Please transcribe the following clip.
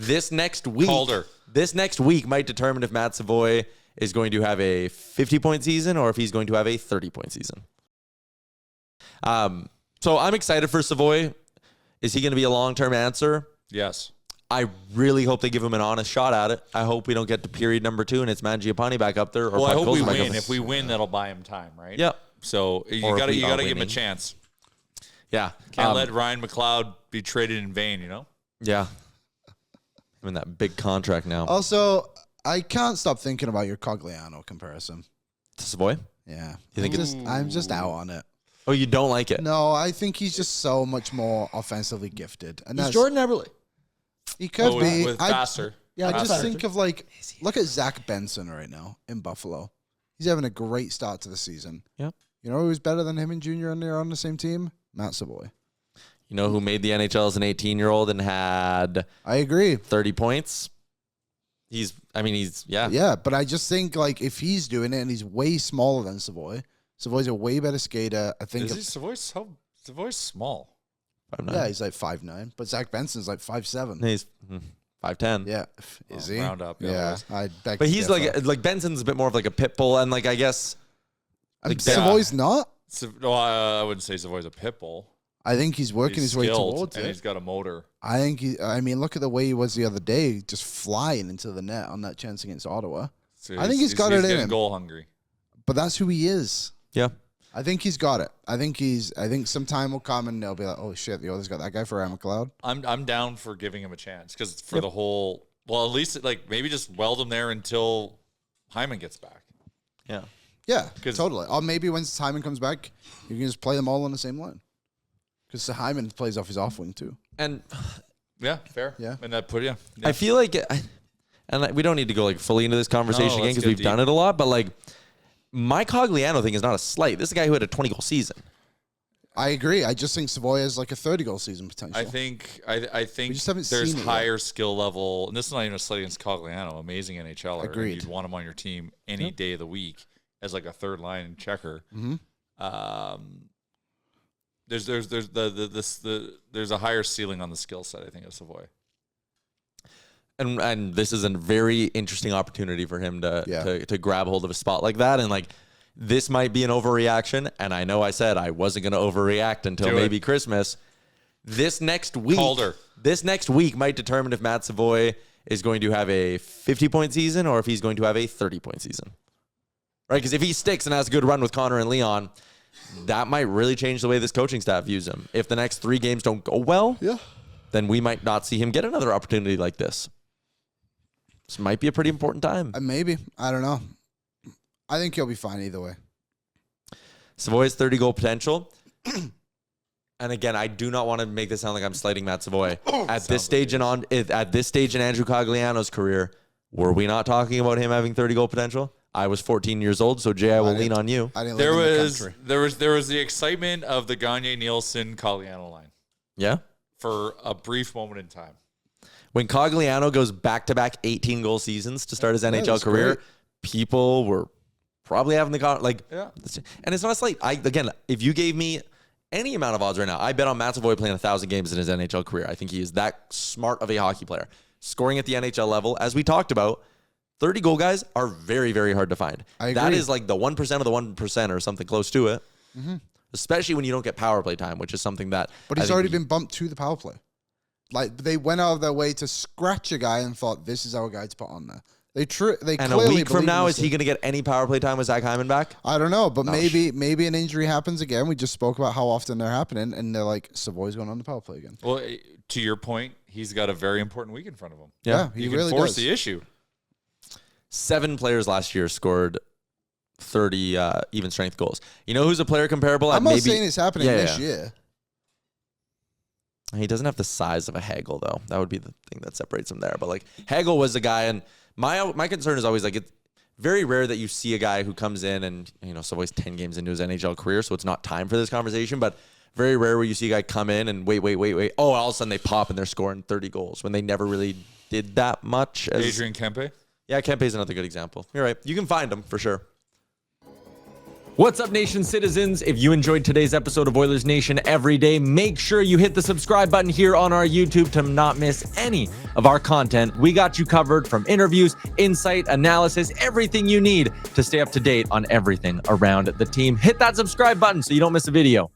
This next week, Calder. This next week might determine if Matt Savoie is going to have a 50-point season or if he's going to have a 30-point season. So I'm excited for Savoie. Is he going to be a long-term answer? Yes. I really hope they give him an honest shot at it. I hope we don't get to period number 2 and it's Mangiapane back up there. Or Well, I hope we back win. up. If we win, that'll buy him time, right? Yep. So you got to give him a chance. Yeah. Can't let Ryan McLeod be traded in vain, you know? Yeah. I'm in that big contract now. Also, I can't stop thinking about your Cogliano comparison. To Savoie? Yeah. You think I'm just out on it. Oh, you don't like it? No, I think he's just so much more offensively gifted. And He's that's Jordan Eberle. He could be. With faster. Yeah, I faster. just think of look at Zach Benson right now in Buffalo. He's having a great start to the season. Yep. You know who's better than him and Junior and they're on the same team? Matt Savoie. You know who made the NHL as an 18-year-old and had I agree. 30 points? Yeah, but I just think if he's doing it and he's way smaller than Savoie. Savoie's a way better skater. I think. Is he Savoie's small? 5'9". Yeah, he's 5'9", but Zach Benson's 5'7". He's 5'10". Yeah, is he? Round up. Yeah, I beg But to he's differ. like Benson's a bit more of like a pit bull, and I guess Savoie's not. No, I wouldn't say Savoie's a pit bull. I think he's working He's his way skilled, towards and it. he's got a motor. I think look at the way he was the other day, just flying into the net on that chance against Ottawa. So I think he's got it in getting him. goal hungry. But that's who he is. yeah. I think he's got it. I think some time will come and they'll be like, oh shit, the Oilers got that guy for Ryan McLeod. I'm down for giving him a chance because for the whole, well, at least maybe just weld him there until Hyman gets back. Yeah. Yeah, totally. Or maybe when Hyman comes back, you can just play them all on the same line. Because Hyman plays off his off wing too. And Yeah, fair. Yeah. And that yeah. I feel like, we don't need to go fully into this conversation again let's because get we've deep. done it a lot, but my Cogliano thing is not a slight. This is a guy who had a 20-goal season. I agree. I just think Savoie has a 30-goal season potential. I think just haven't there's seen it higher skill level, and this is not even a slight against Cogliano, amazing NHLer. and Agreed. You'd want him on your team any day of the week as a third line checker. Mm-hmm. There's a higher ceiling on the skill set, I think, of Savoie. And this is a very interesting opportunity for him to grab hold of a spot like that. And this might be an overreaction. And I know I said I wasn't going to overreact until maybe Christmas. This next week might determine if Matt Savoie is going to have a 50-point season or if he's going to have a 30-point season. Right? Because if he sticks and has a good run with Connor and Leon, that might really change the way this coaching staff views him. If the next 3 games don't go well, then we might not see him get another opportunity like this. This might be a pretty important time. Maybe. I don't know. I think he'll be fine either way. Savoie's 30-goal potential. And again, I do not want to make this sound like I'm slighting Matt Savoie. At this stage in Andrew Cogliano's career, were we not talking about him having 30-goal potential? I was 14 years old, so Jay, I will lean on you. I didn't live in the country. There was the excitement of the Gagne Nielsen Cogliano line. Yeah? For a brief moment in time. When Cogliano goes back-to-back 18-goal seasons to start his NHL career, people were probably having and it's not a slight. If you gave me any amount of odds right now, I bet on Matt Savoie playing 1,000 games in his NHL career. I think he is that smart of a hockey player. Scoring at the NHL level, as we talked about, 30-goal guys are very, very hard to find. I agree. That is the 1% of the 1% or something close to it. Mm-hmm. Especially when you don't get power play time, which is something that... But he's already been bumped to the power play. They went out of their way to scratch a guy and thought, this is our guy to put on there. And a week from now, is he going to get any power play time with Zach Hyman back? I don't know, but maybe an injury happens again. We just spoke about how often they're happening, and they're like, Savoie's going on the power play again. Well, to your point, he's got a very important week in front of him. Yeah, he really can force does. the issue. 7 players last year scored 30 even strength goals. You know who's a player comparable? I'm not saying it's happening this year. He doesn't have the size of a Hagel, though. That would be the thing that separates him there. But Hagel was a guy, and my concern is always it's very rare that you see a guy who comes in and Savoie's 10 games into his NHL career, so it's not time for this conversation. But very rare where you see a guy come in and wait. Oh, all of a sudden they pop and they're scoring 30 goals when they never really did that much. Adrian Kempe. Yeah, Kempe's another good example. You're right. You can find him for sure. What's up, Nation citizens? If you enjoyed today's episode of Oilers Nation Every Day, make sure you hit the subscribe button here on our YouTube to not miss any of our content. We got you covered from interviews, insight, analysis, everything you need to stay up to date on everything around the team. Hit that subscribe button so you don't miss a video.